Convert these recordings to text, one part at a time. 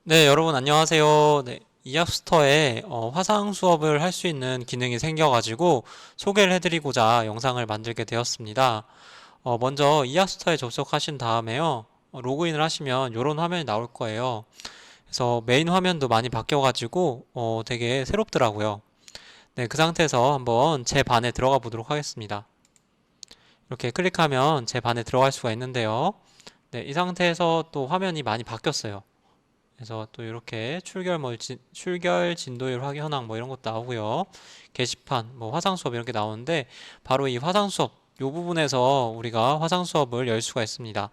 네, 여러분 안녕하세요. 네, 이합스터에 화상 수업을 할 수 있는 기능이 생겨가지고 소개를 해드리고자 영상을 만들게 되었습니다. 먼저 이합스터에 접속하신 다음에요. 로그인을 하시면 이런 화면이 나올 거예요. 그래서 메인 화면도 많이 바뀌어가지고 되게 새롭더라고요. 네, 그 상태에서 한번 제 반에 들어가 보도록 하겠습니다. 이렇게 클릭하면 제 반에 들어갈 수가 있는데요. 네, 이 상태에서 또 화면이 많이 바뀌었어요. 그래서 또 이렇게 출결 진도율 확인 현황 뭐 이런 것도 나오고요. 게시판, 뭐 화상 수업 이렇게 나오는데 바로 이 화상 수업 요 부분에서 우리가 화상 수업을 열 수가 있습니다.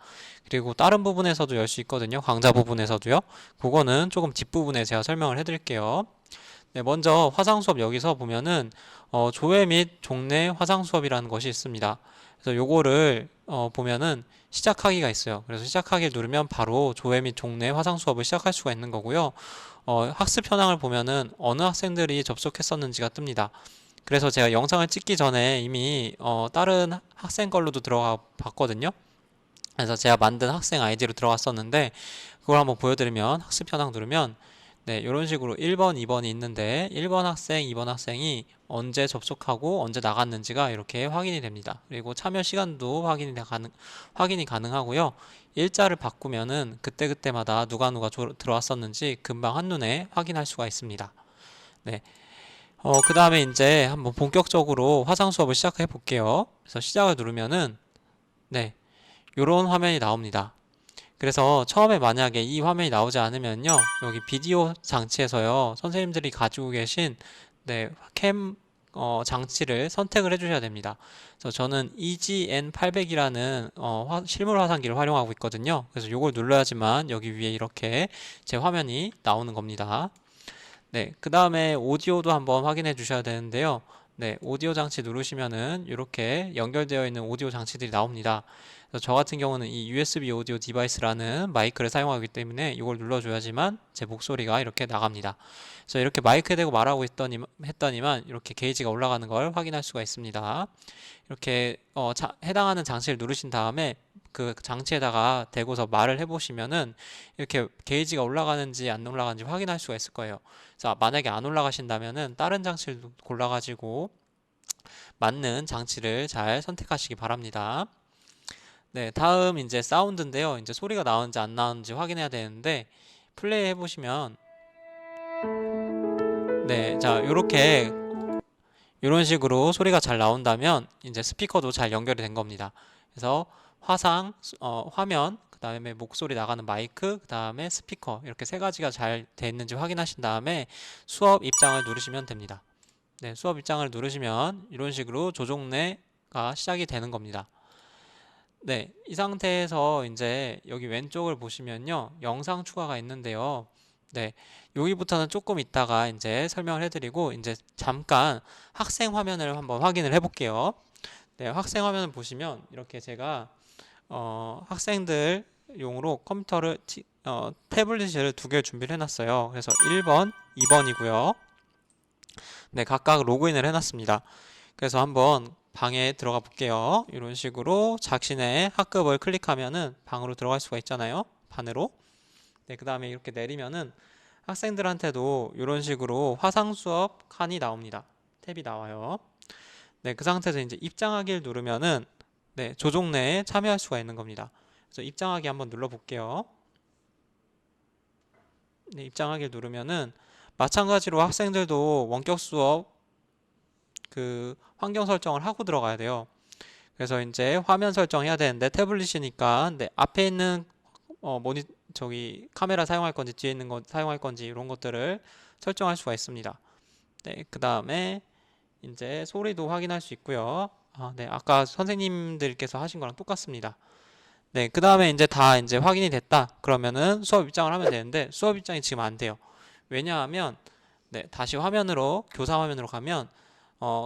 그리고 다른 부분에서도 열 수 있거든요. 강좌 부분에서도요. 그거는 조금 뒷부분에 제가 설명을 해드릴게요. 네, 먼저 화상 수업 여기서 보면은 조회 및 종래 화상 수업이라는 것이 있습니다. 그래서 요거를 보면은 시작하기가 있어요. 그래서 시작하기를 누르면 바로 조회 및 종래 화상 수업을 시작할 수가 있는 거고요. 학습 현황을 보면은 어느 학생들이 접속했었는지가 뜹니다. 그래서 제가 영상을 찍기 전에 이미 다른 학생 걸로도 들어가 봤거든요. 그래서 제가 만든 학생 아이디로 들어갔었는데 그걸 한번 보여드리면 학습 현황 누르면 네, 이런 식으로 1번, 2번이 있는데 1번 학생, 2번 학생이 언제 접속하고 언제 나갔는지가 이렇게 확인이 됩니다. 그리고 참여 시간도 확인이 가능하고요. 일자를 바꾸면은 그때그때마다 누가 들어왔었는지 금방 한눈에 확인할 수가 있습니다. 네. 그 다음에 이제 한번 본격적으로 화상 수업을 시작해 볼게요. 그래서 시작을 누르면은 네, 이런 화면이 나옵니다. 그래서 처음에 만약에 이 화면이 나오지 않으면요, 여기 비디오 장치에서요, 선생님들이 가지고 계신 네, 캠 장치를 선택을 해주셔야 됩니다. 그래서 저는 EGN800이라는 실물 화상기를 활용하고 있거든요. 그래서 이걸 눌러야지만 여기 위에 이렇게 제 화면이 나오는 겁니다. 네, 그 다음에 오디오도 한번 확인해 주셔야 되는데요. 네, 오디오 장치 누르시면은 이렇게 연결되어 있는 오디오 장치들이 나옵니다. 그래서 저 같은 경우는 이 USB 오디오 디바이스라는 마이크를 사용하기 때문에 이걸 눌러줘야지만 제 목소리가 이렇게 나갑니다. 그래서 이렇게 마이크에 대고 말하고 했더니만 이렇게 게이지가 올라가는 걸 확인할 수가 있습니다. 이렇게 해당하는 장치를 누르신 다음에 그 장치에다가 대고서 말을 해보시면은 이렇게 게이지가 올라가는지 안 올라가는지 확인할 수가 있을 거예요. 자, 만약에 안 올라가신다면은 다른 장치를 골라가지고 맞는 장치를 잘 선택하시기 바랍니다. 네, 다음 이제 사운드인데요. 이제 소리가 나오는지 안 나오는지 확인해야 되는데 플레이 해보시면 네, 자, 요렇게 이런 식으로 소리가 잘 나온다면 이제 스피커도 잘 연결이 된 겁니다. 그래서 화면, 그 다음에 목소리 나가는 마이크, 그 다음에 스피커 이렇게 세 가지가 잘 돼 있는지 확인하신 다음에 수업 입장을 누르시면 됩니다. 네, 수업 입장을 누르시면 이런 식으로 조종래가 시작이 되는 겁니다. 네, 이 상태에서 이제 여기 왼쪽을 보시면요. 영상 추가가 있는데요. 네, 여기부터는 조금 있다가 이제 설명을 해드리고 이제 잠깐 학생 화면을 한번 확인을 해볼게요. 네, 학생 화면을 보시면 이렇게 제가 학생들 용으로 태블릿을 두 개 준비를 해놨어요. 그래서 1번, 2번이고요. 네, 각각 로그인을 해놨습니다. 그래서 한번 방에 들어가 볼게요. 이런 식으로 자신의 학급을 클릭하면은 방으로 들어갈 수가 있잖아요. 반으로. 네, 그 다음에 이렇게 내리면은 학생들한테도 이런 식으로 화상 수업 칸이 나옵니다. 탭이 나와요. 네, 그 상태에서 이제 입장하기를 누르면은 네, 조종 내에 참여할 수가 있는 겁니다. 그래서 입장하기 한번 눌러 볼게요. 네, 입장하기를 누르면은 마찬가지로 학생들도 원격 수업 그 환경 설정을 하고 들어가야 돼요. 그래서 이제 화면 설정해야 되는데 태블릿이니까 네, 앞에 있는 저기 카메라 사용할 건지 뒤에 있는 거 사용할 건지 이런 것들을 설정할 수가 있습니다. 네, 그 다음에 이제 소리도 확인할 수 있고요. 네, 아까 선생님들께서 하신 거랑 똑같습니다. 네, 그 다음에 이제 다 이제 확인이 됐다. 그러면은 수업 입장을 하면 되는데 수업 입장이 지금 안 돼요. 왜냐하면 네, 다시 교사 화면으로 가면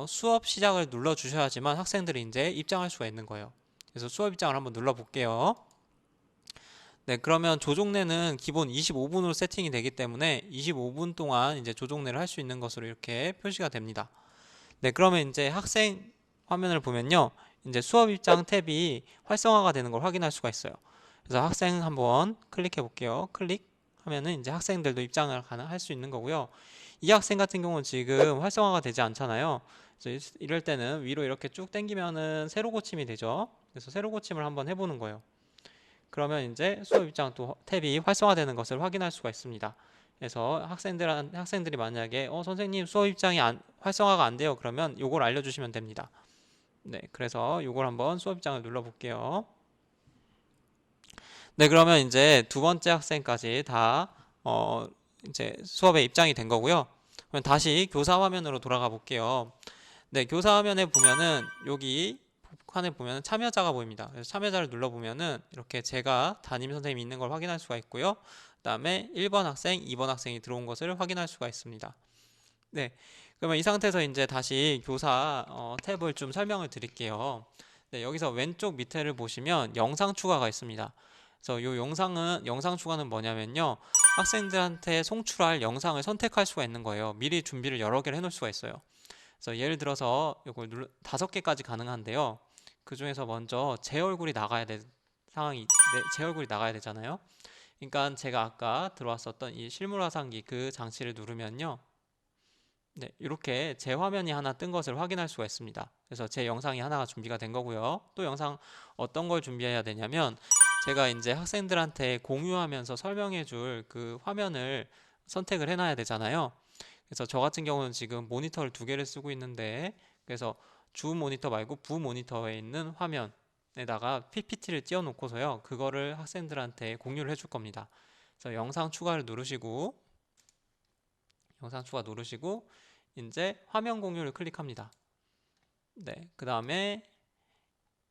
수업 시작을 눌러 주셔야지만 학생들이 이제 입장할 수가 있는 거예요. 그래서 수업 입장을 한번 눌러 볼게요. 네, 그러면 조종래는 기본 25분으로 세팅이 되기 때문에 25분 동안 이제 조종래를 할 수 있는 것으로 이렇게 표시가 됩니다. 네, 그러면 이제 학생 화면을 보면요. 이제 수업 입장 탭이 활성화가 되는 걸 확인할 수가 있어요. 그래서 학생 한번 클릭해 볼게요. 클릭. 하면은 이제 학생들도 입장을 할 수 있는 거고요. 이 학생 같은 경우는 지금 활성화가 되지 않잖아요. 그래서 이럴 때는 위로 이렇게 쭉 당기면은 세로 고침이 되죠. 그래서 세로 고침을 한번 해보는 거예요. 그러면 이제 수업 입장 또 탭이 활성화되는 것을 확인할 수가 있습니다. 그래서 학생들이 만약에 선생님 수업 입장이 활성화가 안 돼요. 그러면 요걸 알려주시면 됩니다. 네, 그래서 요걸 한번 수업 입장을 눌러 볼게요. 네, 그러면 이제 두 번째 학생까지 다 이제 수업에 입장이 된 거고요. 그럼 다시 교사 화면으로 돌아가 볼게요. 네, 교사 화면에 보면은 여기 칸에 보면은 참여자가 보입니다. 그래서 참여자를 눌러보면은 이렇게 제가 담임 선생님이 있는 걸 확인할 수가 있고요. 그다음에 1번 학생, 2번 학생이 들어온 것을 확인할 수가 있습니다. 네, 그러면 이 상태에서 이제 다시 교사 탭을 좀 설명을 드릴게요. 네, 여기서 왼쪽 밑에를 보시면 영상 추가가 있습니다. 그래서 이 영상 추가는 뭐냐면요. 학생들한테 송출할 영상을 선택할 수가 있는 거예요. 미리 준비를 여러 개를 해놓을 수가 있어요. 그래서 예를 들어서 이걸 5개까지 가능한데요. 그 중에서 먼저 제 얼굴이 나가야 될 상황이, 제 얼굴이 나가야 되잖아요. 그러니까 제가 아까 들어왔었던 이 실물 화상기 그 장치를 누르면요. 네, 이렇게 제 화면이 하나 뜬 것을 확인할 수가 있습니다. 그래서 제 영상이 하나가 준비가 된 거고요. 또 영상 어떤 걸 준비해야 되냐면 제가 이제 학생들한테 공유하면서 설명해 줄 그 화면을 선택을 해놔야 되잖아요. 그래서 저 같은 경우는 지금 모니터를 2개를 쓰고 있는데 그래서 주 모니터 말고 부 모니터에 있는 화면에다가 PPT를 띄워 놓고서요. 그거를 학생들한테 공유를 해줄 겁니다. 그래서 영상 추가 누르시고 이제 화면 공유를 클릭합니다. 네, 그 다음에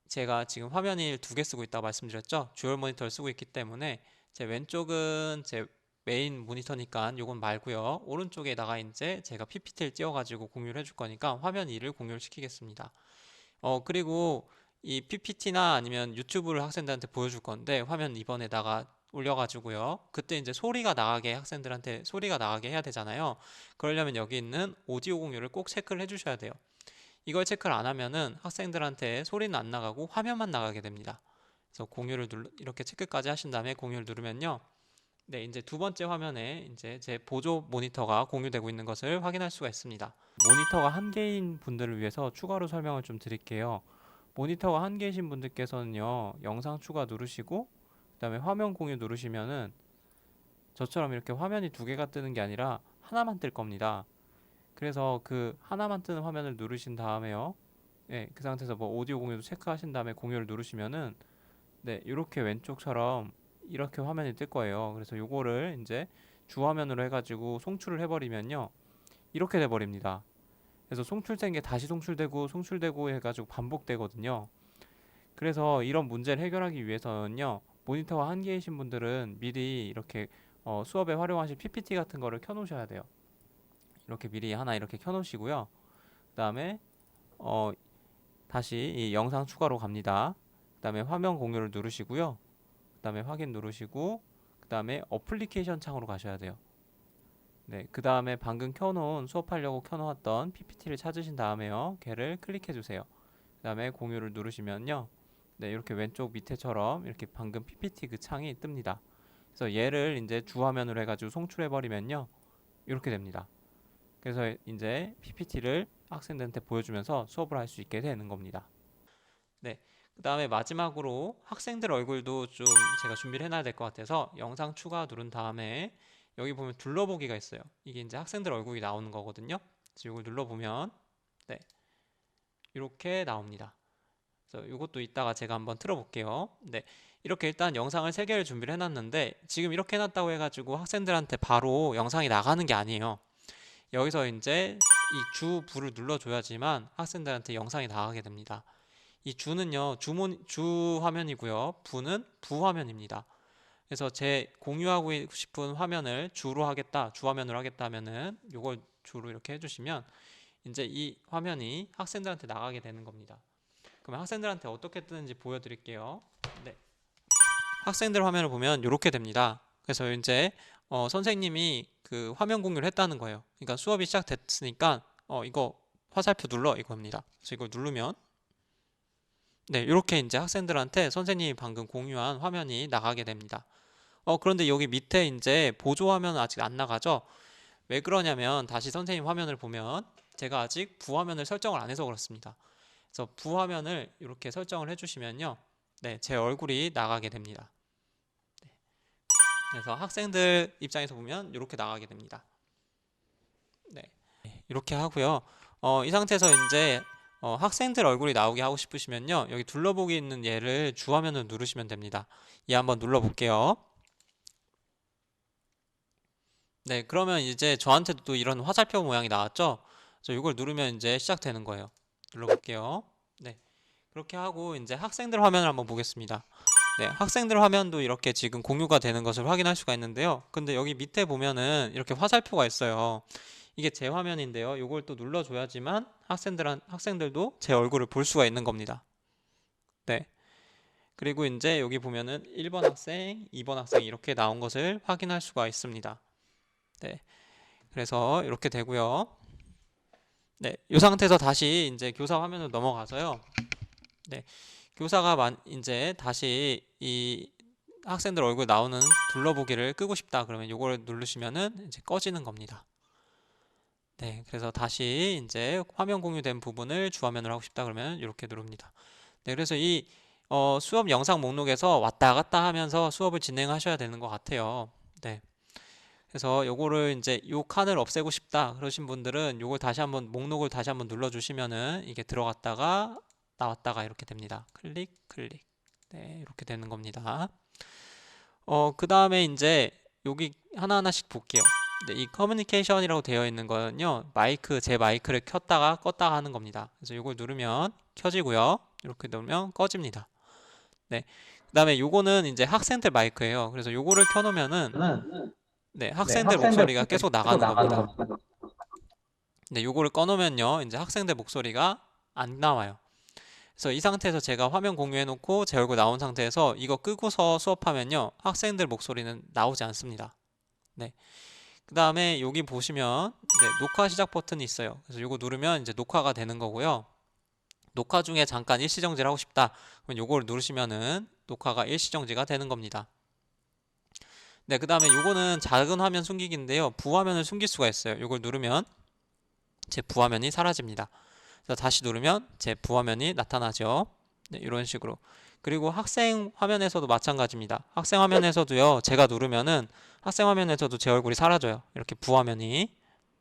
제가 지금 화면을 2개 쓰고 있다고 말씀드렸죠. 듀얼 모니터를 쓰고 있기 때문에 제 왼쪽은 제 메인 모니터니까 요건 말고요. 오른쪽에다가 이제 제가 PPT를 띄워가지고 공유를 해줄 거니까 화면 2를 공유를 시키겠습니다. 그리고 이 PPT나 아니면 유튜브를 학생들한테 보여줄 건데 화면 2번에다가 올려가지고요. 그때 이제 학생들한테 소리가 나가게 해야 되잖아요. 그러려면 여기 있는 오디오 공유를 꼭 체크를 해주셔야 돼요. 이걸 체크를 안 하면은 학생들한테 소리는 안 나가고 화면만 나가게 됩니다. 그래서 이렇게 체크까지 하신 다음에 공유를 누르면요. 네, 이제 두 번째 화면에 이제 제 보조 모니터가 공유되고 있는 것을 확인할 수가 있습니다. 모니터가 한 개인 분들을 위해서 추가로 설명을 좀 드릴게요. 모니터가 한 개이신 분들께서는요, 영상 추가 누르시고, 그다음에 화면 공유 누르시면은 저처럼 이렇게 화면이 2개가 뜨는 게 아니라 하나만 뜰 겁니다. 그래서 그 하나만 뜨는 화면을 누르신 다음에요. 네, 그 상태에서 뭐 오디오 공유도 체크하신 다음에 공유를 누르시면은 네, 이렇게 왼쪽처럼 이렇게 화면이 뜰 거예요. 그래서 요거를 이제 주화면으로 해가지고 송출을 해버리면요. 이렇게 돼버립니다. 그래서 송출된 게 다시 송출되고 해가지고 반복되거든요. 그래서 이런 문제를 해결하기 위해서는요. 모니터가 한 개이신 분들은 미리 이렇게 수업에 활용하실 PPT 같은 거를 켜놓으셔야 돼요. 이렇게 미리 하나 이렇게 켜놓으시고요. 그 다음에 다시 이 영상 추가로 갑니다. 그 다음에 화면 공유를 누르시고요. 그 다음에 확인 누르시고 그 다음에 어플리케이션 창으로 가셔야 돼요. 네, 그 다음에 방금 수업하려고 켜놓았던 PPT를 찾으신 다음에요. 걔를 클릭해 주세요. 그 다음에 공유를 누르시면요. 네, 이렇게 왼쪽 밑에처럼 이렇게 방금 PPT 그 창이 뜹니다. 그래서 얘를 이제 주화면으로 해가지고 송출해 버리면요. 이렇게 됩니다. 그래서 이제 PPT를 학생들한테 보여주면서 수업을 할 수 있게 되는 겁니다. 네. 그 다음에 마지막으로 학생들 얼굴도 좀 제가 준비를 해놔야 될 것 같아서 영상 추가 누른 다음에 여기 보면 둘러보기가 있어요. 이게 이제 학생들 얼굴이 나오는 거거든요. 그래서 이걸 눌러보면 네. 이렇게 나옵니다. 그래서 이것도 이따가 제가 한번 틀어볼게요. 네. 이렇게 일단 영상을 3개를 준비를 해놨는데 지금 이렇게 해놨다고 해가지고 학생들한테 바로 영상이 나가는 게 아니에요. 여기서 이제 이 주 부를 눌러줘야지만 학생들한테 영상이 나가게 됩니다. 이 주는요, 주 화면이고요. 부는 부 화면입니다. 그래서 제 공유하고 싶은 화면을 주로 하겠다, 주 화면으로 하겠다 하면은 이걸 주로 이렇게 해주시면 이제 이 화면이 학생들한테 나가게 되는 겁니다. 그러면 학생들한테 어떻게 뜨는지 보여드릴게요. 네. 학생들 화면을 보면 이렇게 됩니다. 그래서 이제 선생님이 그 화면 공유를 했다는 거예요. 그러니까 수업이 시작됐으니까 이거 화살표 눌러 이겁니다. 그래서 이걸 누르면 네, 이렇게 이제 학생들한테 선생님이 방금 공유한 화면이 나가게 됩니다. 그런데 여기 밑에 이제 보조 화면은 아직 안 나가죠? 왜 그러냐면 다시 선생님 화면을 보면 제가 아직 부화면을 설정을 안 해서 그렇습니다. 그래서 부화면을 이렇게 설정을 해주시면요. 네, 제 얼굴이 나가게 됩니다. 네, 그래서 학생들 입장에서 보면 이렇게 나가게 됩니다. 네, 이렇게 하고요. 이 상태에서 이제 학생들 얼굴이 나오게 하고 싶으시면요. 여기 둘러보기 있는 얘를 주화면을 누르시면 됩니다. 얘 한번 눌러볼게요. 네, 그러면 이제 저한테도 또 이런 화살표 모양이 나왔죠? 그래서 이걸 누르면 이제 시작되는 거예요. 눌러볼게요. 네, 그렇게 하고 이제 학생들 화면을 한번 보겠습니다. 네, 학생들 화면도 이렇게 지금 공유가 되는 것을 확인할 수가 있는데요. 근데 여기 밑에 보면은 이렇게 화살표가 있어요. 이게 제 화면인데요. 이걸 또 눌러줘야지만 학생들도 제 얼굴을 볼 수가 있는 겁니다. 네. 그리고 이제 여기 보면은 1번 학생, 2번 학생 이렇게 나온 것을 확인할 수가 있습니다. 네. 그래서 이렇게 되고요. 네. 이 상태에서 다시 이제 교사 화면으로 넘어가서요. 네. 교사가 이제 다시 이 학생들 얼굴 나오는 둘러보기를 끄고 싶다 그러면 이걸 누르시면은 이제 꺼지는 겁니다. 네, 그래서 다시 이제 화면 공유된 부분을 주화면으로 하고 싶다 그러면 이렇게 누릅니다. 네, 그래서 이 수업 영상 목록에서 왔다 갔다 하면서 수업을 진행하셔야 되는 것 같아요. 네, 그래서 요거를 이제 요 칸을 없애고 싶다 그러신 분들은 요걸 다시 한번 목록을 다시 한번 눌러주시면은 이게 들어갔다가 나왔다가 이렇게 됩니다. 클릭, 클릭. 네, 이렇게 되는 겁니다. 그 다음에 이제 여기 하나하나씩 볼게요. 네, 이 커뮤니케이션이라고 되어 있는 거는요, 제 마이크를 켰다가 껐다가 하는 겁니다. 그래서 이걸 누르면 켜지고요. 이렇게 누르면 꺼집니다. 네. 그 다음에 요거는 이제 학생들 마이크예요. 그래서 요거를 켜놓으면은, 네, 학생들 목소리가 계속 나가는 겁니다. 네, 요거를 꺼놓으면요, 이제 학생들 목소리가 안 나와요. 그래서 이 상태에서 제가 화면 공유해 놓고 제 얼굴 나온 상태에서 이거 끄고서 수업하면요, 학생들 목소리는 나오지 않습니다. 네. 그 다음에 여기 보시면 네, 녹화 시작 버튼이 있어요. 그래서 이거 누르면 이제 녹화가 되는 거고요. 녹화 중에 잠깐 일시정지를 하고 싶다. 그러면 이걸 누르시면은 녹화가 일시정지가 되는 겁니다. 네, 그 다음에 이거는 작은 화면 숨기기인데요. 부화면을 숨길 수가 있어요. 이걸 누르면 제 부화면이 사라집니다. 그래서 다시 누르면 제 부화면이 나타나죠. 네, 이런 식으로. 그리고 학생 화면에서도 마찬가지입니다. 학생 화면에서도요, 제가 누르면은 학생 화면에서도 제 얼굴이 사라져요. 이렇게 부화면이.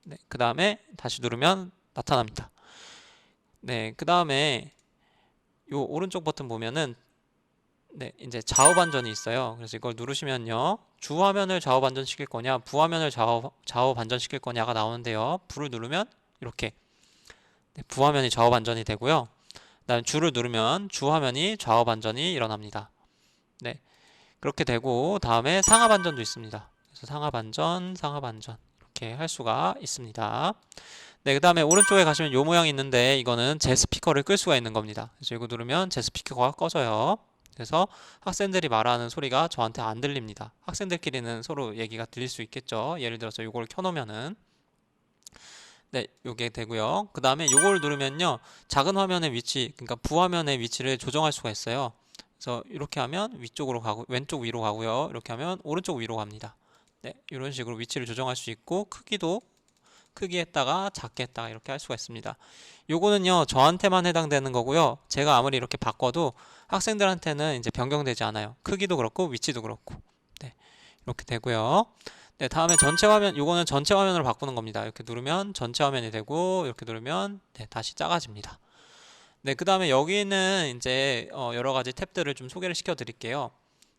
네, 그 다음에 다시 누르면 나타납니다. 네, 그 다음에 요 오른쪽 버튼 보면은 네, 이제 좌우 반전이 있어요. 그래서 이걸 누르시면요, 주 화면을 좌우 반전시킬 거냐, 부화면을 좌우 반전시킬 거냐가 나오는데요. 부를 누르면 이렇게 네, 부화면이 좌우 반전이 되고요. 그다음 주를 누르면 주 화면이 좌우 반전이 일어납니다. 네, 그렇게 되고 다음에 상하 반전도 있습니다. 그래서 상하 반전, 상하 반전 이렇게 할 수가 있습니다. 네, 그 다음에 오른쪽에 가시면 요 모양이 있는데 이거는 제 스피커를 끌 수가 있는 겁니다. 그래서 이거 누르면 제 스피커가 꺼져요. 그래서 학생들이 말하는 소리가 저한테 안 들립니다. 학생들끼리는 서로 얘기가 들릴 수 있겠죠. 예를 들어서 요걸 켜놓으면은 네, 요게 되고요. 그 다음에 요걸 누르면요, 작은 화면의 위치, 그러니까 부화면의 위치를 조정할 수가 있어요. 그래서 이렇게 하면 위쪽으로 가고 왼쪽 위로 가고요. 이렇게 하면 오른쪽 위로 갑니다. 네, 이런 식으로 위치를 조정할 수 있고 크기도 크게 했다가 작게 했다가 이렇게 할 수가 있습니다. 요거는요, 저한테만 해당되는 거고요. 제가 아무리 이렇게 바꿔도 학생들한테는 이제 변경되지 않아요. 크기도 그렇고 위치도 그렇고. 네, 이렇게 되고요. 네, 다음에 전체 화면, 요거는 전체 화면으로 바꾸는 겁니다. 이렇게 누르면 전체 화면이 되고, 이렇게 누르면 네, 다시 작아집니다. 네, 그 다음에 여기는 이제 여러 가지 탭들을 좀 소개를 시켜 드릴게요.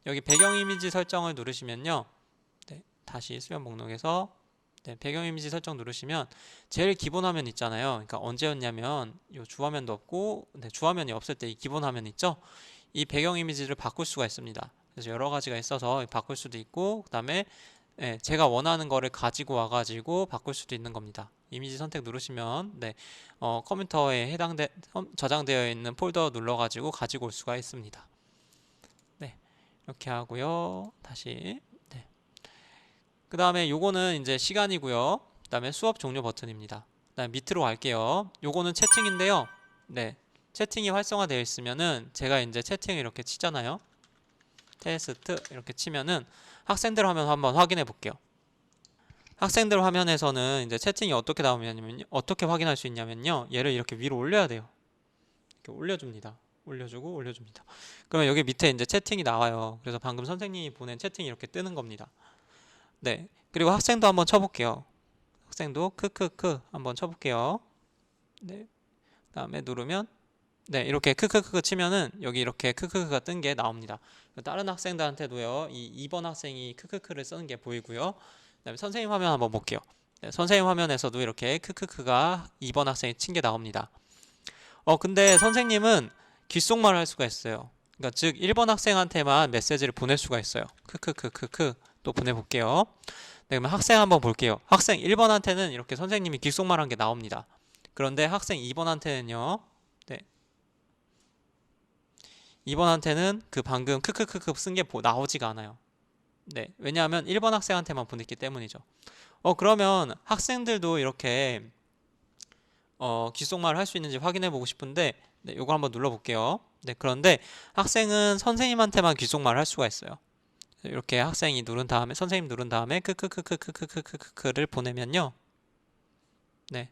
여기 배경 이미지 설정을 누르시면요. 네, 다시 수면 목록에서 네, 배경 이미지 설정 누르시면 제일 기본 화면 있잖아요. 그러니까 언제였냐면 요 주화면도 없고 네, 주화면이 없을 때 이 기본 화면 있죠. 이 배경 이미지를 바꿀 수가 있습니다. 그래서 여러 가지가 있어서 바꿀 수도 있고 그다음에 네, 제가 원하는 거를 가지고 와가지고 바꿀 수도 있는 겁니다. 이미지 선택 누르시면 네, 컴퓨터에 저장되어 있는 폴더 눌러가지고 가지고 올 수가 있습니다. 네, 이렇게 하고요. 다시 네. 그 다음에 요거는 이제 시간이고요. 그 다음에 수업 종료 버튼입니다. 그 다음에 밑으로 갈게요. 요거는 채팅인데요. 네, 채팅이 활성화되어 있으면은 제가 이제 채팅을 이렇게 치잖아요. 테스트 이렇게 치면은 학생들 화면 한번 확인해 볼게요. 학생들 화면에서는 이제 채팅이 어떻게 나오냐면요. 어떻게 확인할 수 있냐면요. 얘를 이렇게 위로 올려야 돼요. 이렇게 올려줍니다. 올려주고 올려줍니다. 그러면 여기 밑에 이제 채팅이 나와요. 그래서 방금 선생님이 보낸 채팅이 이렇게 뜨는 겁니다. 네. 그리고 학생도 한번 쳐볼게요. 학생도 크크크 한번 쳐볼게요. 네. 다음에 누르면 네, 이렇게 크크크 치면은 여기 이렇게 크크크가 뜬 게 나옵니다. 다른 학생들한테도요, 이 2번 학생이 크크크를 쓰는 게 보이고요. 그다음에 선생님 화면 한번 볼게요. 네, 선생님 화면에서도 이렇게 크크크가 2번 학생이 친 게 나옵니다. 근데 선생님은 귓속말을 할 수가 있어요. 그러니까 즉 1번 학생한테만 메시지를 보낼 수가 있어요. 크크크크크 또 보내볼게요. 네, 그러면 학생 한번 볼게요. 학생 1번한테는 이렇게 선생님이 귓속말한 게 나옵니다. 그런데 학생 2번한테는요. 네, 2번한테는 그 방금 크크크크 쓴 게 나오지가 않아요. 네, 왜냐하면 1번 학생한테만 보냈기 때문이죠. 그러면 학생들도 이렇게 귓속말을 할 수 있는지 확인해 보고 싶은데 네, 요거 한번 눌러 볼게요. 네, 그런데 학생은 선생님한테만 귓속말을 할 수가 있어요. 이렇게 학생이 누른 다음에 선생님 누른 다음에 크크크크크크크크크를 보내면요. 네,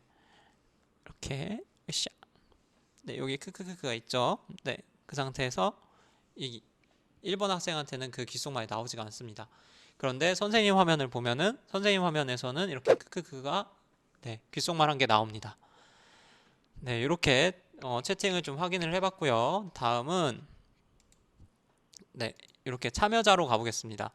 이렇게 으쌰. 네, 여기 크크크크가 있죠. 네, 그 상태에서 이 1번 학생한테는 그 귓속말이 나오지가 않습니다. 그런데 선생님 화면을 보면은 선생님 화면에서는 이렇게 크크크가 네, 귓속말 한 게 나옵니다. 네, 이렇게 채팅을 좀 확인을 해봤고요. 다음은 네, 이렇게 참여자로 가보겠습니다.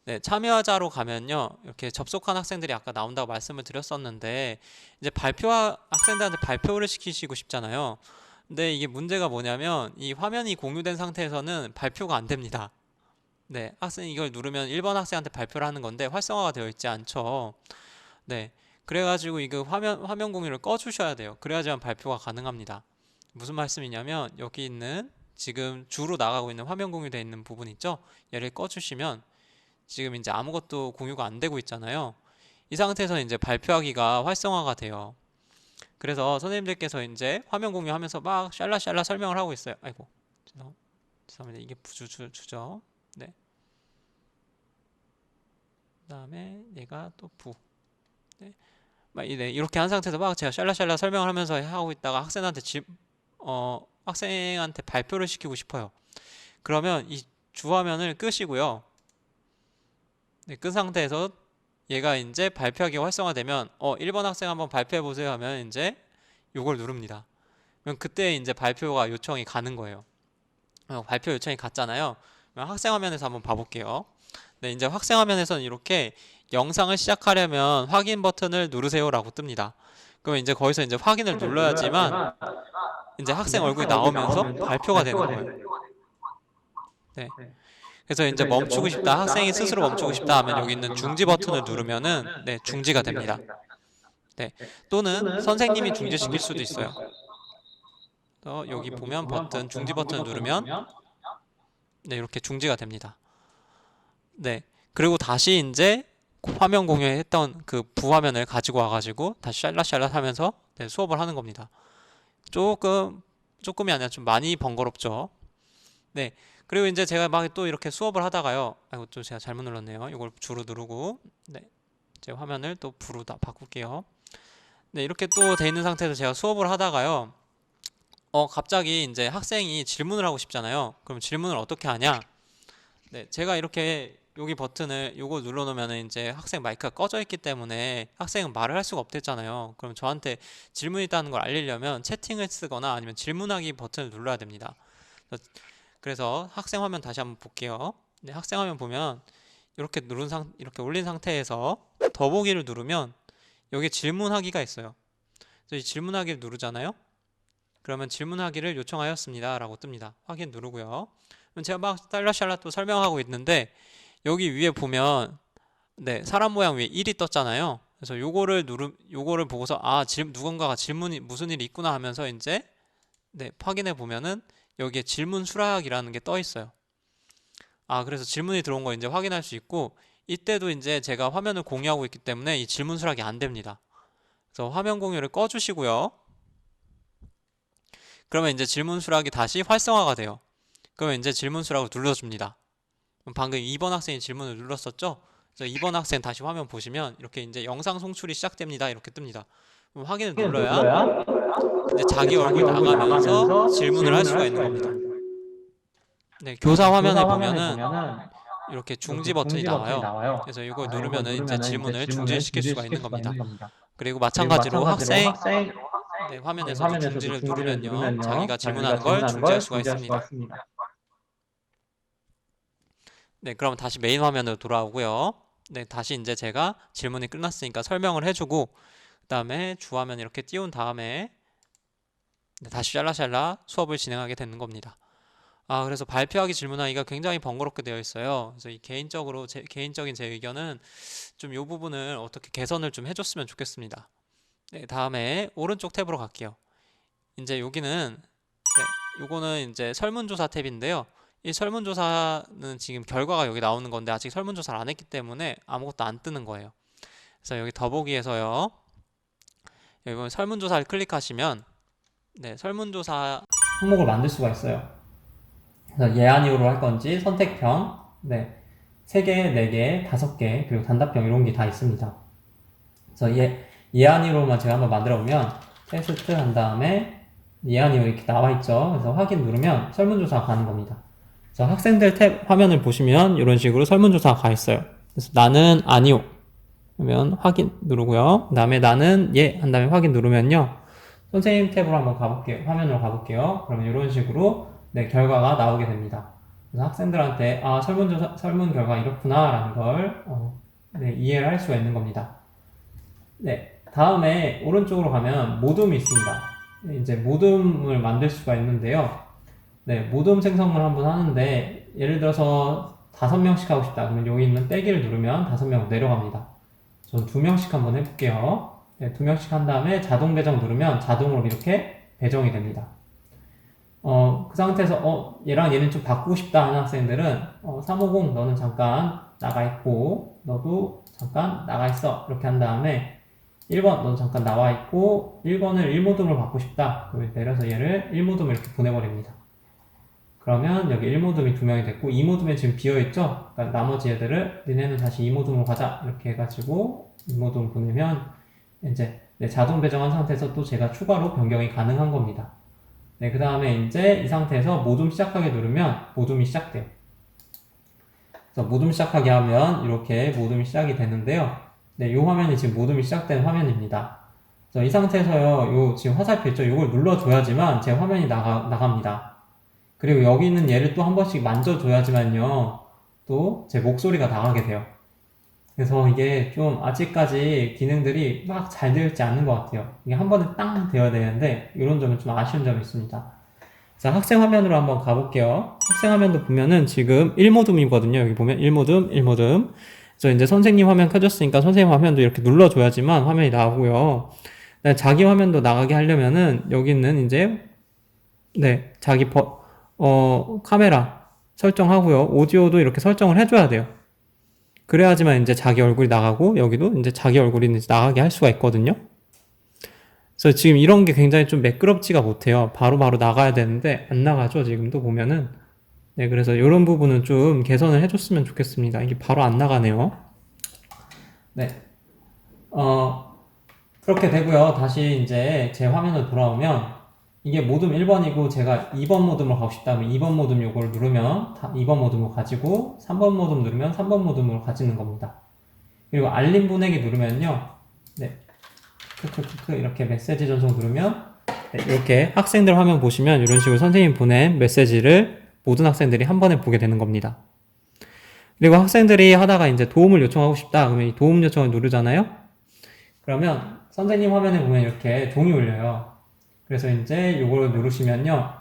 네, 참여자로 가면요. 이렇게 접속한 학생들이 아까 나온다고 말씀을 드렸었는데 이제 학생들한테 발표를 시키시고 싶잖아요. 근데 이게 문제가 뭐냐면 이 화면이 공유된 상태에서는 발표가 안 됩니다. 네, 학생이 이걸 누르면 1번 학생한테 발표를 하는 건데 활성화가 되어 있지 않죠. 네, 그래가지고 이거 화면 공유를 꺼주셔야 돼요. 그래야지만 발표가 가능합니다. 무슨 말씀이냐면 여기 있는 지금 주로 나가고 있는 화면 공유되어 있는 부분 있죠? 얘를 꺼주시면 지금 이제 아무것도 공유가 안 되고 있잖아요. 이 상태에서 이제 발표하기가 활성화가 돼요. 그래서 선생님들께서 이제 화면 공유하면서 막 샬라샬라 설명을 하고 있어요. 아이고, 죄송합니다. 이게 주죠. 네. 그다음에 얘가 또 부. 네. 네, 이렇게 한 상태에서 막 제가 샬라샬라 설명을 하면서 하고 있다가 학생한테 발표를 시키고 싶어요. 그러면 이 주화면을 끄시고요. 네, 끈 상태에서 얘가 이제 발표하기 활성화되면 1번 학생 한번 발표해 보세요 하면 이제 요걸 누릅니다. 그럼 그때 이제 발표가 요청이 가는 거예요. 발표 요청이 갔잖아요. 그럼 학생 화면에서 한번 봐볼게요. 네, 이제 학생 화면에서는 이렇게 영상을 시작하려면 확인 버튼을 누르세요라고 뜹니다. 그럼 이제 거기서 이제 확인을 눌러야지만 이제 학생 얼굴이 나오면서 발표가 되는 거예요. 네. 그래서 이제 멈추고 싶다, 학생이 스스로 멈추고 싶다 하면 여기 있는 중지 버튼을 누르면은 네, 중지가 됩니다. 네. 또는 선생님이 중지시킬 수도 있어요. 여기 보면 버튼, 중지 버튼을 누르면 네, 이렇게 중지가 됩니다. 네. 그리고 다시 이제 화면 공유했던 그 부화면을 가지고 와가지고 다시 샬라샬라 하면서 네, 수업을 하는 겁니다. 조금이 아니라 좀 많이 번거롭죠. 네. 그리고 이제 제가 막 또 이렇게 수업을 하다가요. 아이고, 또 제가 잘못 눌렀네요. 이걸 주로 누르고, 네. 제 화면을 또 부로 다 바꿀게요. 네. 이렇게 또 돼 있는 상태에서 제가 수업을 하다가요. 갑자기 이제 학생이 질문을 하고 싶잖아요. 그럼 질문을 어떻게 하냐? 네. 제가 이렇게 여기 버튼을 요거 눌러 놓으면 이제 학생 마이크가 꺼져 있기 때문에 학생은 말을 할 수가 없댔잖아요. 그럼 저한테 질문이 있다는 걸 알리려면 채팅을 쓰거나 아니면 질문하기 버튼을 눌러야 됩니다. 그래서 학생 화면 다시 한번 볼게요. 네, 학생 화면 보면 이렇게 올린 상태에서 더보기를 누르면 여기 질문하기가 있어요. 그래서 이 질문하기를 누르잖아요. 그러면 질문하기를 요청하였습니다 라고 뜹니다. 확인 누르고요. 그럼 제가 막 샬라샬라 또 설명하고 있는데 여기 위에 보면 네, 사람 모양 위에 1이 떴잖아요. 그래서 요거를 보고서 누군가가 질문이 무슨 일이 있구나 하면서 이제 네, 확인해 보면은 여기에 질문 수락이라는 게 떠 있어요. 그래서 질문이 들어온 거 이제 확인할 수 있고 이때도 이제 제가 화면을 공유하고 있기 때문에 이 질문 수락이 안 됩니다. 그래서 화면 공유를 꺼 주시고요. 그러면 이제 질문 수락이 다시 활성화가 돼요. 그러면 이제 질문 수락을 눌러줍니다. 방금 2번 학생이 질문을 눌렀었죠? 그래서 2번 학생 다시 화면 보시면 이렇게 이제 영상 송출이 시작됩니다. 이렇게 뜹니다. 그럼 확인을 눌러야 눌러야 이제 이제 자기 자기 얼굴 얼굴 나가면서 나가면서 질문을 할 질문을 할 수가 있는 수가 있는 겁니다. 겁니다. 네, 교사 화면에 교사 화면에 보면은 보면은 이렇게 중지 이렇게 버튼이 중지 버튼이 나와요. 나와요. 그래서 이걸 그래서 이걸 누르면은 이제 누르면은 이제 질문을 질문을 중지시킬 수가 중지시킬 있는 수가 겁니다. 있는 겁니다. 그리고 그리고 마찬가지로 마찬가지로 학생, 학생 네, 네, 화면에서도 화면에서도 중지를 중지를 누르면요. 누르면요. 자기가 자기가 질문하는 걸 질문하는 중지할 걸 수가 중지할 수가 있습니다. 있습니다. 네, 그럼 다시 메인 화면으로 돌아오고요. 네, 다시 이제 제가 질문이 끝났으니까 설명을 해주고, 그 다음에 주화면 이렇게 띄운 다음에 네, 다시 샬라샬라 수업을 진행하게 되는 겁니다. 그래서 발표하기 질문하기가 굉장히 번거롭게 되어 있어요. 그래서 이 개인적인 제 의견은 좀 이 부분을 어떻게 개선을 좀 해줬으면 좋겠습니다. 네, 다음에 오른쪽 탭으로 갈게요. 이제 여기는 요거는 이제 설문조사 탭인데요. 이 설문조사는 지금 결과가 여기 나오는 건데 아직 설문조사를 안 했기 때문에 아무것도 안 뜨는 거예요. 그래서 여기 더보기에서요. 여기 보면 설문조사를 클릭하시면 네, 설문조사 항목을 만들 수가 있어요. 그래서 예아니오로 할 건지 선택형, 네, 3개, 4개, 5개, 그리고 단답형 이런 게 다 있습니다. 그래서 예아니오로만 제가 한번 만들어 보면 테스트 한 다음에 예아니오 이렇게 나와 있죠. 그래서 확인 누르면 설문조사가 가는 겁니다. 그래서 학생들 탭 화면을 보시면 이런 식으로 설문조사가 가 있어요. 그래서 나는 아니요. 그러면 확인 누르고요. 그 다음에 나는 예 한 다음에 확인 누르면요. 선생님 탭으로 한번 가볼게요. 화면으로 가볼게요. 그러면 이런 식으로 네, 결과가 나오게 됩니다. 그래서 학생들한테 설문 결과 이렇구나 라는 걸 네, 이해를 할 수가 있는 겁니다. 네, 다음에 오른쪽으로 가면 모둠이 있습니다. 네, 이제 모둠을 만들 수가 있는데요. 네, 모둠 생성을 한번 하는데 예를 들어서 5명씩 하고 싶다. 그러면 여기 있는 빼기를 누르면 5명 내려갑니다. 전 2명씩 한번 해볼게요. 네, 2명씩 한 다음에 자동 배정 누르면 자동으로 이렇게 배정이 됩니다. 그 상태에서 얘랑 얘는 좀 바꾸고 싶다 하는 학생들은 350 너는 잠깐 나가 있고 너도 잠깐 나가 있어 이렇게 한 다음에 1번 너는 잠깐 나와 있고 1번을 1모둠으로 바꾸고 싶다. 그러면 내려서 얘를 1모둠 이렇게 보내버립니다. 그러면 여기 1모둠이 2명이 됐고 2모둠에 지금 비어있죠? 그러니까 나머지 애들을 니네는 다시 2모둠으로 가자 이렇게 해가지고 2모둠 보내면 이제 자동 배정한 상태에서 또 제가 추가로 변경이 가능한 겁니다. 네, 그 다음에 이제 이 상태에서 모둠 시작하게 누르면 모둠이 시작돼요. 그래서 모둠 시작하게 하면 이렇게 모둠이 시작이 되는데요. 네, 이 화면이 지금 모둠이 시작된 화면입니다. 그래서 이 상태에서요, 요 지금 화살표 있죠? 이걸 눌러줘야지만 제 화면이 나갑니다. 그리고 여기 있는 얘를 또 한 번씩 만져줘야지만요, 또 제 목소리가 나가게 돼요. 그래서 이게 좀 아직까지 기능들이 막 잘 되어 있지 않는 것 같아요. 이게 한 번에 땅 되어야 되는데 이런 점은 좀 아쉬운 점이 있습니다. 자, 학생 화면으로 한번 가볼게요. 학생 화면도 보면은 지금 1모둠이거든요. 여기 보면 1모둠, 1모둠. 그래서 이제 선생님 화면 켜졌으니까 선생님 화면도 이렇게 눌러줘야지만 화면이 나오고요. 자기 화면도 나가게 하려면은 여기는 이제 네, 카메라 설정하고요. 오디오도 이렇게 설정을 해줘야 돼요. 그래야지만 이제 자기 얼굴이 나가고 여기도 이제 자기 얼굴이 이제 나가게 할 수가 있거든요. 그래서 지금 이런 게 굉장히 좀 매끄럽지가 못해요. 바로바로 나가야 되는데 안 나가죠. 지금도 보면은. 네, 그래서 이런 부분은 좀 개선을 해줬으면 좋겠습니다. 이게 바로 안 나가네요. 네. 그렇게 되고요. 다시 이제 제 화면으로 돌아오면 이게 모둠 1번이고 제가 2번 모둠으로 가고 싶다면 2번 모둠 요걸 누르면 2번 모둠으로 가지고 3번 모둠 누르면 3번 모둠으로 가지는 겁니다. 그리고 알림 보내기 누르면요. 네. 크크크크 이렇게 메시지 전송 누르면 네, 이렇게 학생들 화면 보시면 이런 식으로 선생님 보낸 메시지를 모든 학생들이 한 번에 보게 되는 겁니다. 그리고 학생들이 하다가 이제 도움을 요청하고 싶다. 그러면 이 도움 요청을 누르잖아요. 그러면 선생님 화면에 보면 이렇게 종이 울려요. 그래서 이제 이걸 누르시면요.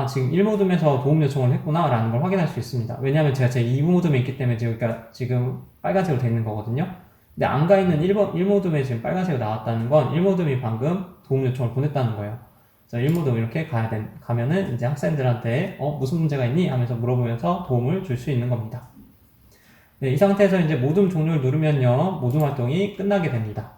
지금 1모둠에서 도움 요청을 했구나 라는 걸 확인할 수 있습니다. 왜냐하면 제가 제 2모둠에 있기 때문에 지금 빨간색으로 되어 있는 거거든요. 근데 안 가 있는 1모둠에 지금 빨간색으로 나왔다는 건 1모둠이 방금 도움 요청을 보냈다는 거예요. 그래서 1모둠 이렇게 가면은 이제 학생들한테 무슨 문제가 있니? 하면서 물어보면서 도움을 줄 수 있는 겁니다. 네, 이 상태에서 이제 모둠 종료를 누르면요. 모둠 활동이 끝나게 됩니다.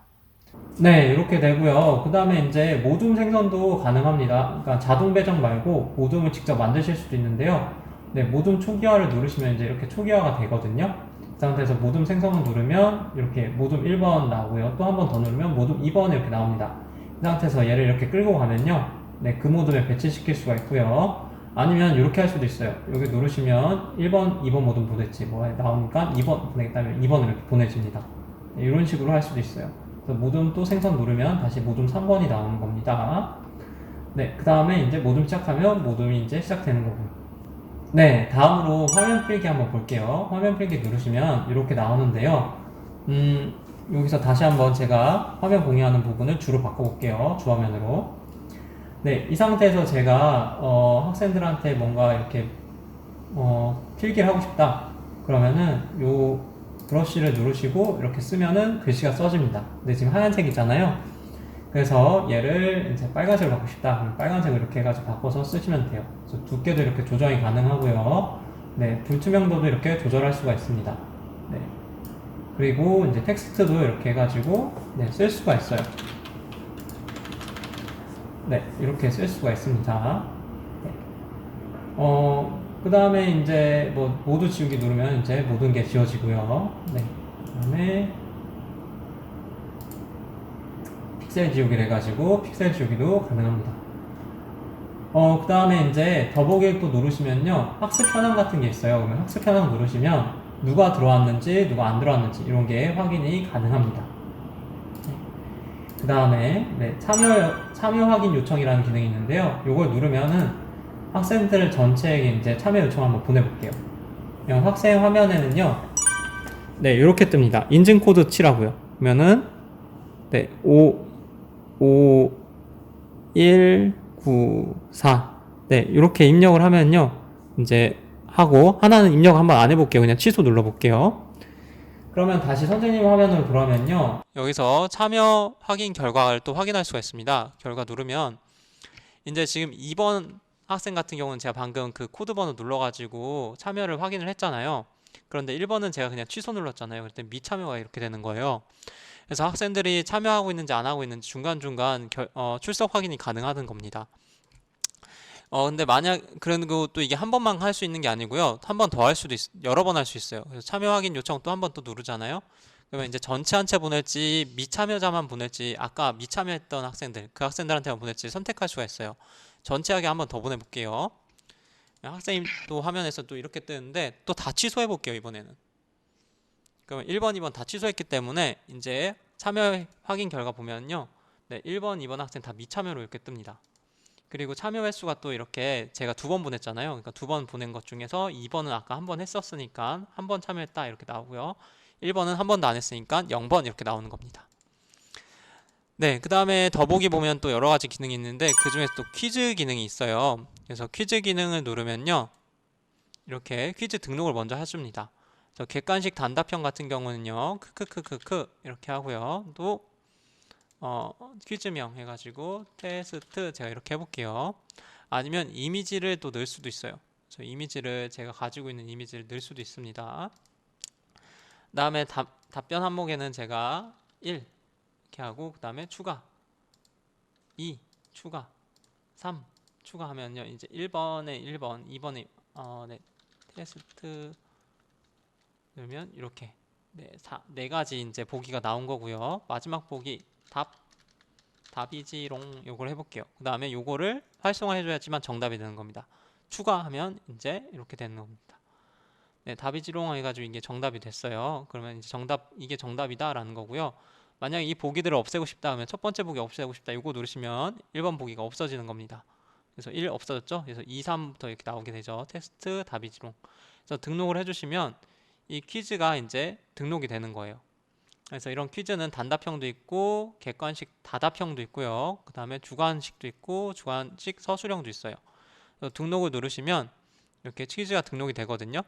네, 이렇게 되고요. 그 다음에 이제 모둠 생성도 가능합니다. 그러니까 자동 배정 말고 모둠을 직접 만드실 수도 있는데요. 네, 모둠 초기화를 누르시면 이제 이렇게 초기화가 되거든요. 그 상태에서 모둠 생성을 누르면 이렇게 모둠 1번 나오고요. 또 한 번 더 누르면 모둠 2번 이렇게 나옵니다. 이 상태에서 얘를 이렇게 끌고 가면요. 네, 그 모둠에 배치시킬 수가 있고요. 아니면 이렇게 할 수도 있어요. 여기 누르시면 1번, 2번 모둠 보냈지. 뭐 나오니까 2번 보내겠다면 2번을 이렇게 보내줍니다. 네, 이런 식으로 할 수도 있어요. 그래서 모둠 또 생성 누르면 다시 모둠 3번이 나오는 겁니다. 네, 그 다음에 이제 모둠 시작하면 모둠이 이제 시작되는 거고요. 네, 다음으로 화면 필기 한번 볼게요. 화면 필기 누르시면 이렇게 나오는데요. 여기서 다시 한번 제가 화면 공유하는 부분을 주로 바꿔볼게요. 주화면으로. 네, 이 상태에서 제가 학생들한테 뭔가 이렇게 필기를 하고 싶다. 그러면은 요 브러쉬를 누르시고 이렇게 쓰면은 글씨가 써집니다. 근데 지금 하얀색이잖아요. 그래서 얘를 이제 빨간색으로 바꾸고 싶다. 그럼 빨간색을 이렇게 해가지고 바꿔서 쓰시면 돼요. 그래서 두께도 이렇게 조정이 가능하고요. 네, 불투명도도 이렇게 조절할 수가 있습니다. 네. 그리고 이제 텍스트도 이렇게 해가지고 네, 쓸 수가 있어요. 네, 이렇게 쓸 수가 있습니다. 네. 그 다음에 이제 뭐 모두 지우기 누르면 이제 모든 게 지워지고요. 네. 그 다음에 픽셀 지우기를 해가지고 픽셀 지우기도 가능합니다. 그 다음에 이제 더보기를 또 누르시면요. 학습 현황 같은 게 있어요. 그러면 학습 현황 누르시면 누가 들어왔는지 누가 안 들어왔는지 이런 게 확인이 가능합니다. 그 다음에 네, 참여 확인 요청이라는 기능이 있는데요. 이걸 누르면은 학생들 전체에게 이제 참여 요청 한번 보내볼게요. 학생 화면에는요. 네, 이렇게 뜹니다. 인증 코드 치라고요. 그러면은 네, 1994. 네, 이렇게 입력을 하면요. 이제 하고, 하나는 입력 한번 안 해볼게요. 그냥 취소 눌러볼게요. 그러면 다시 선생님 화면으로 돌아오면요. 여기서 참여 확인 결과를 또 확인할 수가 있습니다. 결과 누르면, 이제 지금 2번 학생 같은 경우는 제가 방금 그 코드 번호 눌러가지고 참여를 확인을 했잖아요. 그런데 1번은 제가 그냥 취소 눌렀잖아요. 그때 미참여가 이렇게 되는 거예요. 그래서 학생들이 참여하고 있는지 안 하고 있는지 중간중간 출석 확인이 가능하는 겁니다. 근데 만약 그리고 또 이게 한 번만 할 수 있는 게 아니고요. 한 번 더 할 수도 여러 번 할 수 있어요. 그래서 참여 확인 요청 또 한 번 또 누르잖아요. 그러면 이제 전체 한채 보낼지 미참여자만 보낼지 아까 미참여했던 학생들 그 학생들한테만 보낼지 선택할 수가 있어요. 전체하게 한 번 더 보내볼게요. 학생이 또 화면에서 또 이렇게 뜨는데 또 다 취소해 볼게요. 이번에는. 그러면 1번, 2번 다 취소했기 때문에 이제 참여 확인 결과 보면요. 네, 1번, 2번 학생 다 미참여로 이렇게 뜹니다. 그리고 참여 횟수가 또 이렇게 제가 2번 보냈잖아요. 그러니까 2번 보낸 것 중에서 2번은 아까 한 번 했었으니까 한 번 참여했다 이렇게 나오고요. 1번은 한 번도 안 했으니까 0번 이렇게 나오는 겁니다. 네, 그 다음에 더보기 보면 또 여러 가지 기능이 있는데 그 중에서 또 퀴즈 기능이 있어요. 그래서 퀴즈 기능을 누르면요. 이렇게 퀴즈 등록을 먼저 해줍니다. 객관식 단답형 같은 경우는요. 크크크크크 이렇게 하고요. 또 퀴즈명 해가지고 테스트 제가 이렇게 해볼게요. 아니면 이미지를 또 넣을 수도 있어요. 이미지를 제가 가지고 있는 이미지를 넣을 수도 있습니다. 다음에 답변 항목에는 제가 1 이렇게 하고 그 다음에 추가 2 추가 3 추가하면요. 이제 1번에 1번 2번에 네, 테스트 그러면 이렇게 네 가지 이제 보기가 나온 거고요. 마지막 보기 답이지롱 요걸 해볼게요. 그 다음에 요거를 활성화해줘야지만 정답이 되는 겁니다. 추가하면 이제 이렇게 되는 겁니다. 네, 답이지롱 해가지고 이게 정답이 됐어요. 그러면 이제 이게 정답이다라는 거고요. 만약에 이 보기들을 없애고 싶다 하면 첫 번째 보기 없애고 싶다 요거 누르시면 1번 보기가 없어지는 겁니다. 그래서 1 없어졌죠? 그래서 2, 3부터 이렇게 나오게 되죠. 테스트 답이지롱. 그래서 등록을 해주시면 이 퀴즈가 이제 등록이 되는 거예요. 그래서 이런 퀴즈는 단답형도 있고 객관식 다답형도 있고요. 그 다음에 주관식도 있고 주관식 서술형도 있어요. 그래서 등록을 누르시면 이렇게 퀴즈가 등록이 되거든요.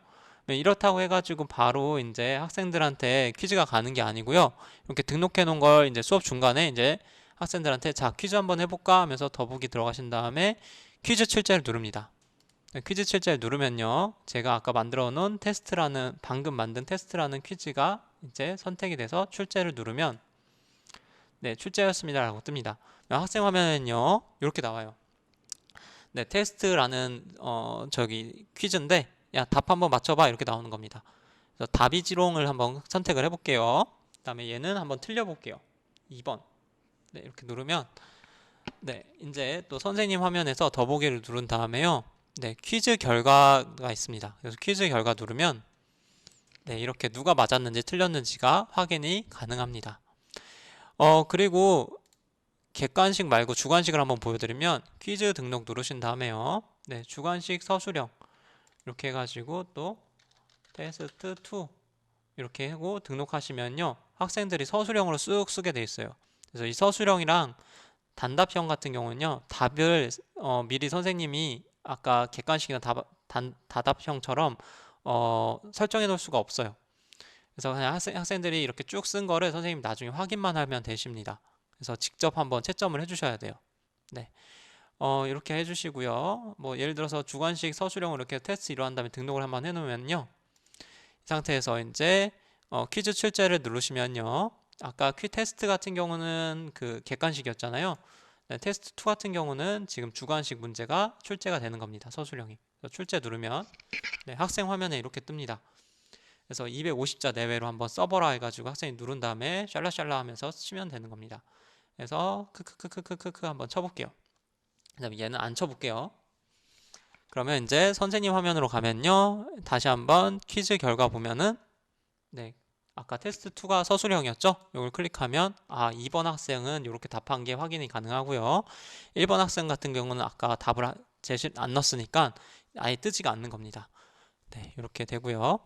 이렇다고 해가지고 바로 이제 학생들한테 퀴즈가 가는 게 아니고요. 이렇게 등록해 놓은 걸 이제 수업 중간에 이제 학생들한테 자 퀴즈 한번 해볼까 하면서 더보기 들어가신 다음에 퀴즈 출제를 누릅니다. 퀴즈 출제를 누르면요. 제가 아까 만들어 놓은 방금 만든 테스트라는 퀴즈가 이제 선택이 돼서 출제를 누르면 네, 출제였습니다 라고 뜹니다. 학생 화면에는요. 이렇게 나와요. 네, 테스트라는 저기 퀴즈인데 야, 답 한번 맞춰봐 이렇게 나오는 겁니다. 그래서 답이지롱을 한번 선택을 해볼게요. 그다음에 얘는 한번 틀려볼게요. 2번. 네, 이렇게 누르면 네, 이제 또 선생님 화면에서 더보기를 누른 다음에요. 네, 퀴즈 결과가 있습니다. 그래서 퀴즈 결과 누르면 네, 이렇게 누가 맞았는지 틀렸는지가 확인이 가능합니다. 그리고 객관식 말고 주관식을 한번 보여드리면 퀴즈 등록 누르신 다음에요. 네, 주관식 서술형 이렇게 해가지고 또 테스트 2 이렇게 하고 등록하시면요. 학생들이 서술형으로 쑥 쓰게 돼 있어요. 그래서 이 서술형이랑 단답형 같은 경우는요. 답을 미리 선생님이 아까 객관식이나 다답형처럼 설정해 놓을 수가 없어요. 그래서 그냥 학생들이 이렇게 쭉 쓴 거를 선생님이 나중에 확인만 하면 되십니다. 그래서 직접 한번 채점을 해주셔야 돼요. 네. 이렇게 해주시고요. 뭐 예를 들어서 주관식 서술형으로 이렇게 테스트 이루한 다음에 등록을 한번 해놓으면요. 이 상태에서 이제 퀴즈 출제를 누르시면요. 아까 퀴 테스트 같은 경우는 그 객관식이었잖아요. 네, 테스트 2 같은 경우는 지금 주관식 문제가 출제가 되는 겁니다. 서술형이. 출제 누르면 네, 학생 화면에 이렇게 뜹니다. 그래서 250자 내외로 한번 써보라 해가지고 학생이 누른 다음에 샬라샬라 하면서 치면 되는 겁니다. 그래서 크크크크크크 한번 쳐볼게요. 그 다음에 얘는 안 쳐볼게요. 그러면 이제 선생님 화면으로 가면요. 다시 한번 퀴즈 결과 보면은 네, 아까 테스트 2가 서술형이었죠? 이걸 클릭하면 2번 학생은 이렇게 답한 게 확인이 가능하고요. 1번 학생 같은 경우는 아까 답을 제시 안 넣었으니까 아예 뜨지가 않는 겁니다. 네, 이렇게 되고요.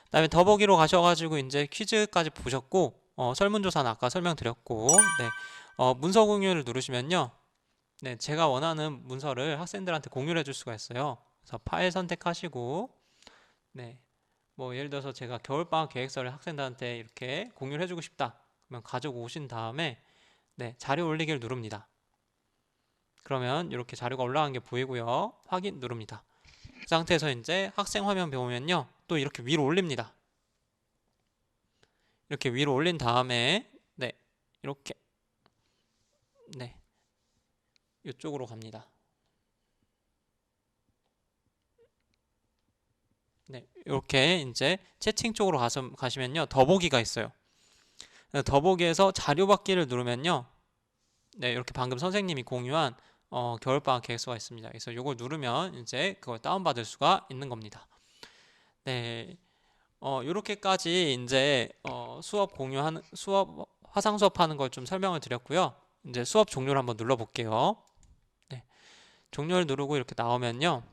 그다음에 더보기로 가셔가지고 이제 퀴즈까지 보셨고 설문조사는 아까 설명드렸고 네, 문서 공유를 누르시면요. 네, 제가 원하는 문서를 학생들한테 공유를 해줄 수가 있어요. 그래서 파일 선택하시고 네, 뭐 예를 들어서 제가 겨울방학 계획서를 학생들한테 이렇게 공유를 해주고 싶다. 그러면 가지고 오신 다음에 네, 자료 올리기를 누릅니다. 그러면 이렇게 자료가 올라간 게 보이고요. 확인 누릅니다. 그 상태에서 이제 학생 화면 보면요. 또 이렇게 위로 올립니다. 이렇게 위로 올린 다음에 네, 이렇게 네, 이쪽으로 갑니다. 네, 이렇게 이제 채팅 쪽으로 가시면요. 더보기가 있어요. 더보기에서 자료 받기를 누르면요. 네, 이렇게 방금 선생님이 공유한 겨울방학 계획서가 있습니다. 그래서 이걸 누르면 이제 그걸 다운받을 수가 있는 겁니다. 네, 이렇게까지 이제 수업 화상 수업하는 걸 좀 설명을 드렸고요. 이제 수업 종료를 한번 눌러볼게요. 네, 종료를 누르고 이렇게 나오면요.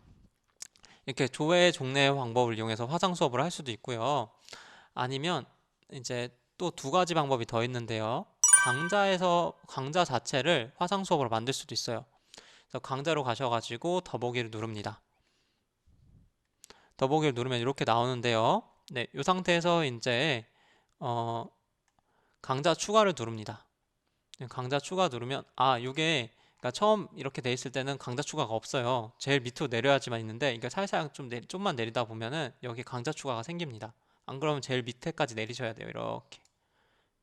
이렇게 조회 종례 방법을 이용해서 화상 수업을 할 수도 있고요. 아니면 이제 또 두 가지 방법이 더 있는데요. 강좌 자체를 화상 수업으로 만들 수도 있어요. 그래서 강좌로 가셔가지고 더보기를 누릅니다. 더보기를 누르면 이렇게 나오는데요. 네, 이 상태에서 이제 강좌 추가를 누릅니다. 네, 강좌 추가 누르면 이게 그러니까 처음 이렇게 돼 있을 때는 강좌 추가가 없어요. 제일 밑으로 내려야지만 있는데 이게 살살 좀만 내리다 보면은 여기 강좌 추가가 생깁니다. 안 그러면 제일 밑에까지 내리셔야 돼요. 이렇게.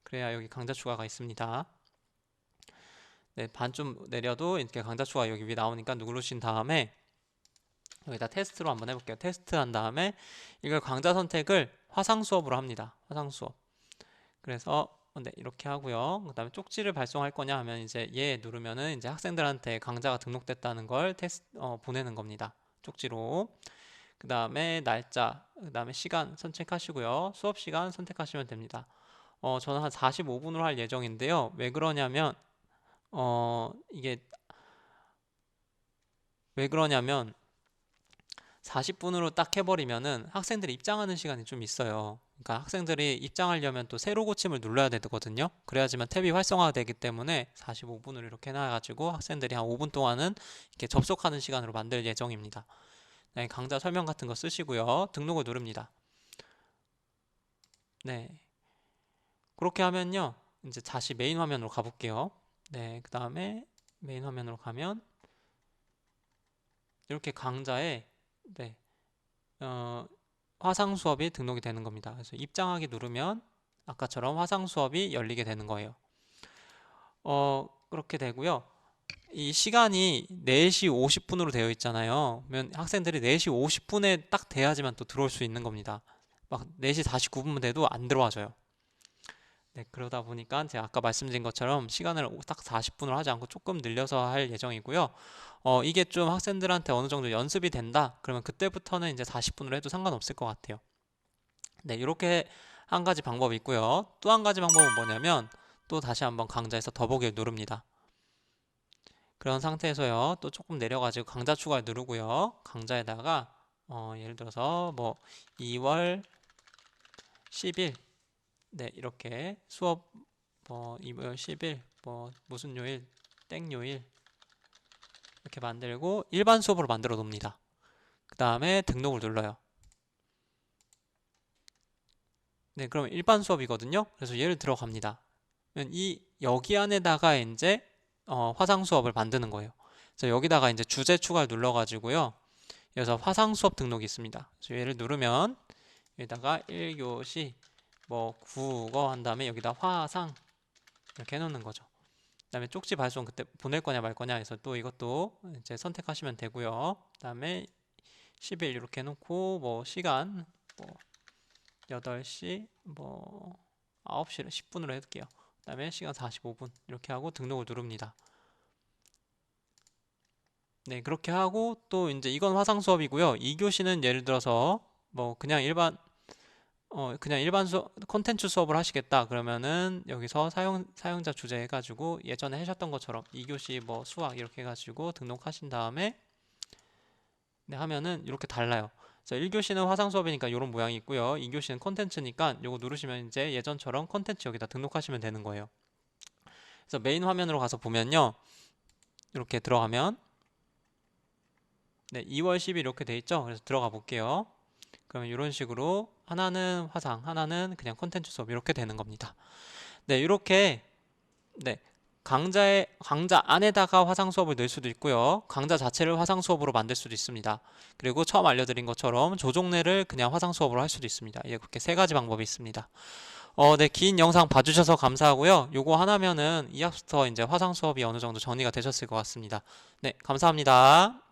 그래야 여기 강좌 추가가 있습니다. 네, 반 좀 내려도 이렇게 강좌 추가 여기 위에 나오니까 누르신 다음에 여기다 테스트로 한번 해볼게요. 테스트 한 다음에 이걸 강좌 선택을 화상 수업으로 합니다. 화상 수업. 그래서 네, 이렇게 하고요. 그 다음에 쪽지를 발송할 거냐 하면 이제 얘 누르면은 이제 학생들한테 강좌가 등록됐다는 걸 보내는 겁니다. 쪽지로. 그 다음에 날짜, 그 다음에 시간 선택하시고요. 수업 시간 선택하시면 됩니다. 저는 한 45분으로 할 예정인데요. 왜 그러냐면 이게 왜 그러냐면 40분으로 딱 해버리면은 학생들이 입장하는 시간이 좀 있어요. 그러니까 학생들이 입장하려면 또 새로 고침을 눌러야 되거든요. 그래야지만 탭이 활성화가 되기 때문에 45분으로 이렇게 해놔가지고 학생들이 한 5분 동안은 이렇게 접속하는 시간으로 만들 예정입니다. 네, 강좌 설명 같은 거 쓰시고요. 등록을 누릅니다. 네, 그렇게 하면요. 이제 다시 메인 화면으로 가볼게요. 네, 그 다음에 메인 화면으로 가면 이렇게 강좌에 네, 화상 수업이 등록이 되는 겁니다. 그래서 입장하기 누르면 아까처럼 화상 수업이 열리게 되는 거예요. 그렇게 되고요. 이 시간이 4시 50분으로 되어 있잖아요. 그러면 학생들이 4시 50분에 딱 돼야지만 또 들어올 수 있는 겁니다. 막 4시 49분만 돼도 안 들어와줘요. 네, 그러다 보니까 제가 아까 말씀드린 것처럼 시간을 딱 40분을 하지 않고 조금 늘려서 할 예정이고요. 이게 좀 학생들한테 어느 정도 연습이 된다. 그러면 그때부터는 이제 40분으로 해도 상관없을 것 같아요. 네, 이렇게 한 가지 방법이 있고요. 또 한 가지 방법은 뭐냐면 또 다시 한번 강좌에서 더보기를 누릅니다. 그런 상태에서요. 또 조금 내려가지고 강좌 추가를 누르고요. 강좌에다가 예를 들어서 뭐 2월 10일 네, 이렇게 수업 뭐 2월 10일 뭐 무슨 요일 땡 요일 이렇게 만들고 일반 수업으로 만들어 놓습니다. 그 다음에 등록을 눌러요. 네, 그럼 일반 수업이거든요. 그래서 얘를 들어갑니다. 이 여기 안에다가 이제 화상 수업을 만드는 거예요. 그래서 여기다가 이제 주제 추가를 눌러가지고요. 여기서 화상 수업 등록이 있습니다. 그래서 얘를 누르면 여기다가 1교시 뭐 국어 한 다음에 여기다 화상 이렇게 해놓는 거죠. 그 다음에 쪽지 발송 그때 보낼 거냐 말 거냐 해서 또 이것도 이제 선택하시면 되고요. 그 다음에 10일 이렇게 해놓고 뭐 시간 뭐 8시 뭐 9시 10분으로 해둘게요. 그 다음에 시간 45분 이렇게 하고 등록을 누릅니다. 네, 그렇게 하고 또 이제 이건 화상 수업이고요. 2교시는 예를 들어서 뭐 그냥 일반 콘텐츠 수업을 하시겠다 그러면은 여기서 사용자 주제 해가지고 예전에 하셨던 것처럼 2교시 뭐 수학 이렇게 해가지고 등록하신 다음에 네, 하면은 이렇게 달라요. 그래서 1교시는 화상 수업이니까 이런 모양이 있고요. 2교시는 콘텐츠니까 요거 누르시면 이제 예전처럼 콘텐츠 여기다 등록하시면 되는 거예요. 그래서 메인 화면으로 가서 보면요. 이렇게 들어가면 네, 2월 10일 이렇게 돼 있죠. 그래서 들어가 볼게요. 그러면 이런 식으로 하나는 화상, 하나는 그냥 콘텐츠 수업 이렇게 되는 겁니다. 네, 이렇게 네, 강좌 안에다가 화상 수업을 넣을 수도 있고요. 강좌 자체를 화상 수업으로 만들 수도 있습니다. 그리고 처음 알려드린 것처럼 조종래를 그냥 화상 수업으로 할 수도 있습니다. 이렇게 세 가지 방법이 있습니다. 네, 긴 영상 봐주셔서 감사하고요. 요거 하나면은 이학스터 이제 화상 수업이 어느 정도 정리가 되셨을 것 같습니다. 네, 감사합니다.